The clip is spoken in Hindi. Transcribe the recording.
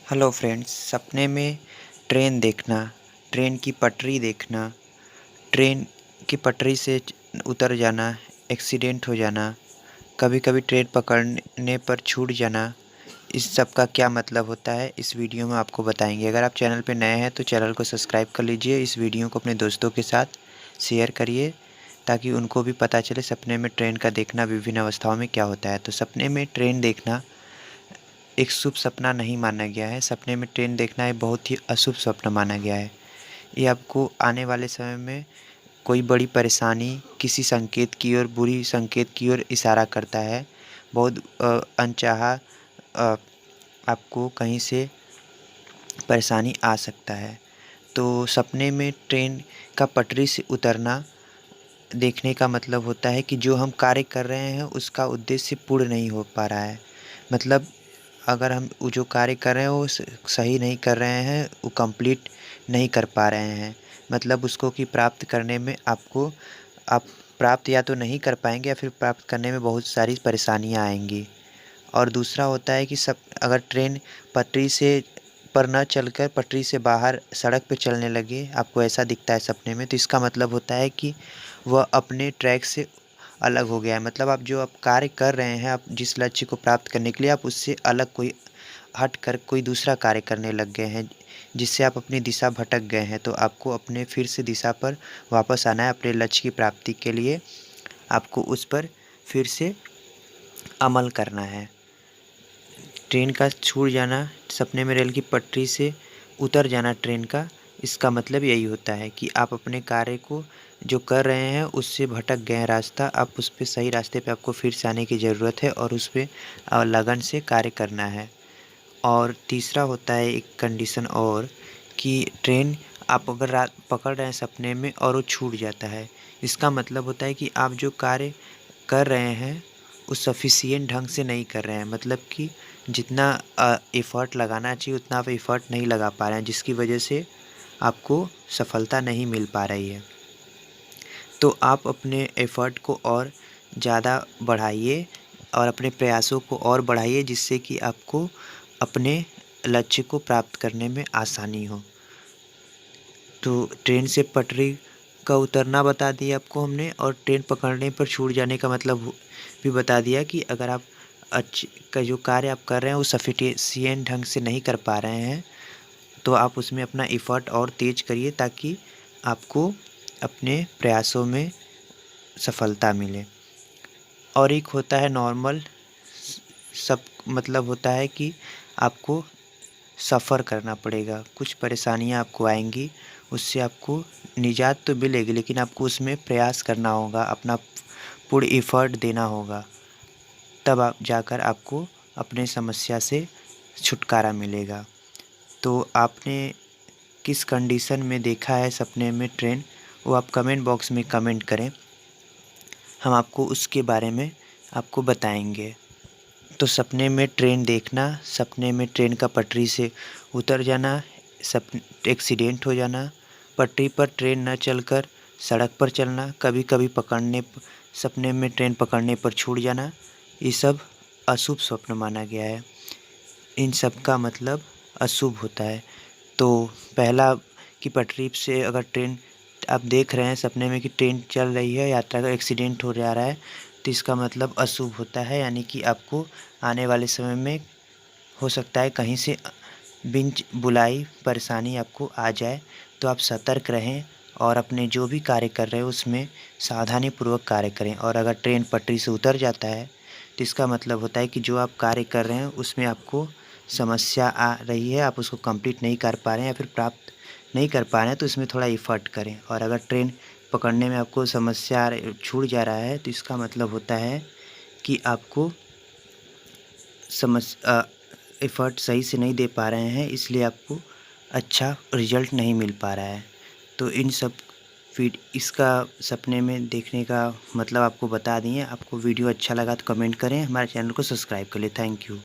हेलो फ्रेंड्स, सपने में ट्रेन देखना, ट्रेन की पटरी देखना, ट्रेन की पटरी से उतर जाना, एक्सीडेंट हो जाना, कभी-कभी ट्रेन पकड़ने पर छूट जाना, इस सब का क्या मतलब होता है, इस वीडियो में आपको बताएंगे। अगर आप चैनल पर नए हैं तो चैनल को सब्सक्राइब कर लीजिए। इस वीडियो को अपने दोस्तों के साथ शेयर करिए ताकि उनको भी पता चले सपने में ट्रेन का देखना विभिन्न अवस्थाओं में क्या होता है। तो सपने में ट्रेन देखना एक शुभ सपना नहीं माना गया है। सपने में ट्रेन देखना एक बहुत ही अशुभ स्वप्न माना गया है। ये आपको आने वाले समय में कोई बड़ी परेशानी, किसी संकेत की ओर, बुरी संकेत की ओर इशारा करता है। बहुत अनचाहा आपको कहीं से परेशानी आ सकता है। तो सपने में ट्रेन का पटरी से उतरना देखने का मतलब होता है कि जो हम कार्य कर रहे हैं उसका उद्देश्य पूर्ण नहीं हो पा रहा है। मतलब अगर हम वो जो कार्य कर रहे हैं वो सही नहीं कर रहे हैं, वो कंप्लीट नहीं कर पा रहे हैं, मतलब उसको कि प्राप्त करने में आप प्राप्त या तो नहीं कर पाएंगे या फिर प्राप्त करने में बहुत सारी परेशानियां आएंगी। और दूसरा होता है कि सब अगर ट्रेन पटरी से पर न चलकर पटरी से बाहर सड़क पे चलने लगे, आपको ऐसा दिखता है सपने में, तो इसका मतलब होता है कि वह अपने ट्रैक से अलग हो गया है। मतलब आप जो आप कार्य कर रहे हैं, आप जिस लक्ष्य को प्राप्त करने के लिए आप उससे अलग कोई हट कर कोई दूसरा कार्य करने लग गए हैं, जिससे आप अपनी दिशा भटक गए हैं। तो आपको अपने फिर से दिशा पर वापस आना है। अपने लक्ष्य की प्राप्ति के लिए आपको उस पर फिर से अमल करना है। ट्रेन का छूट जाना, सपने में रेल की पटरी से उतर जाना ट्रेन का, इसका मतलब यही होता है कि आप अपने कार्य को जो कर रहे हैं उससे भटक गए हैं रास्ता, आप उस पे सही रास्ते पे आपको फिर से आने की ज़रूरत है और उस पे लगन से कार्य करना है। और तीसरा होता है एक कंडीशन और, कि ट्रेन आप अगर रात पकड़ रहे हैं सपने में और वो छूट जाता है, इसका मतलब होता है कि आप जो कार्य कर रहे हैं वो सफिशिएंट ढंग से नहीं कर रहे हैं। मतलब कि जितना एफ़र्ट लगाना चाहिए उतना आप एफ़र्ट नहीं लगा पा रहे हैं, जिसकी वजह से आपको सफलता नहीं मिल पा रही है। तो आप अपने एफ़र्ट को और ज़्यादा बढ़ाइए और अपने प्रयासों को और बढ़ाइए, जिससे कि आपको अपने लक्ष्य को प्राप्त करने में आसानी हो। तो ट्रेन से पटरी का उतरना बता दिया आपको हमने, और ट्रेन पकड़ने पर छूट जाने का मतलब भी बता दिया कि अगर आप का जो कार्य आप कर रहे हैं वो सफिशिएंट ढंग से नहीं कर पा रहे हैं, तो आप उसमें अपना एफ़र्ट और तेज़ करिए ताकि आपको अपने प्रयासों में सफलता मिले। और एक होता है नॉर्मल, सब मतलब होता है कि आपको सफ़र करना पड़ेगा, कुछ परेशानियाँ आपको आएँगी, उससे आपको निजात तो मिलेगी लेकिन आपको उसमें प्रयास करना होगा, अपना पूर्ण एफ़र्ट देना होगा, तब आप जाकर आपको अपने समस्या से छुटकारा मिलेगा। तो आपने किस कंडीशन में देखा है सपने में ट्रेन, वो आप कमेंट बॉक्स में कमेंट करें, हम आपको उसके बारे में आपको बताएंगे। तो सपने में ट्रेन देखना, सपने में ट्रेन का पटरी से उतर जाना, एक्सीडेंट हो जाना, पटरी पर ट्रेन न चलकर सड़क पर चलना, कभी कभी सपने में ट्रेन पकड़ने पर छूट जाना, ये सब अशुभ स्वप्न माना गया है। इन सब का मतलब अशुभ होता है। तो पहला कि पटरी से अगर ट्रेन आप देख रहे हैं सपने में कि ट्रेन चल रही है, यात्रा का एक्सीडेंट हो जा रहा है, तो इसका मतलब अशुभ होता है, यानी कि आपको आने वाले समय में हो सकता है कहीं से बिन बुलाई परेशानी आपको आ जाए। तो आप सतर्क रहें और अपने जो भी कार्य कर रहे हैं उसमें सावधानीपूर्वक कार्य करें। और अगर ट्रेन पटरी से उतर जाता है तो इसका मतलब होता है कि जो आप कार्य कर रहे हैं उसमें आपको समस्या आ रही है, आप उसको कंप्लीट नहीं कर पा रहे हैं या फिर प्राप्त नहीं कर पा रहे हैं, तो इसमें थोड़ा एफ़र्ट करें। और अगर ट्रेन पकड़ने में आपको समस्या छूट जा रहा है तो इसका मतलब होता है कि आपको एफ़र्ट सही से नहीं दे पा रहे हैं, इसलिए आपको अच्छा रिज़ल्ट नहीं मिल पा रहा है। तो इन सब इसका सपने में देखने का मतलब आपको बता दिए। आपको वीडियो अच्छा लगा तो कमेंट करें, हमारे चैनल को सब्सक्राइब कर लें। Thank you.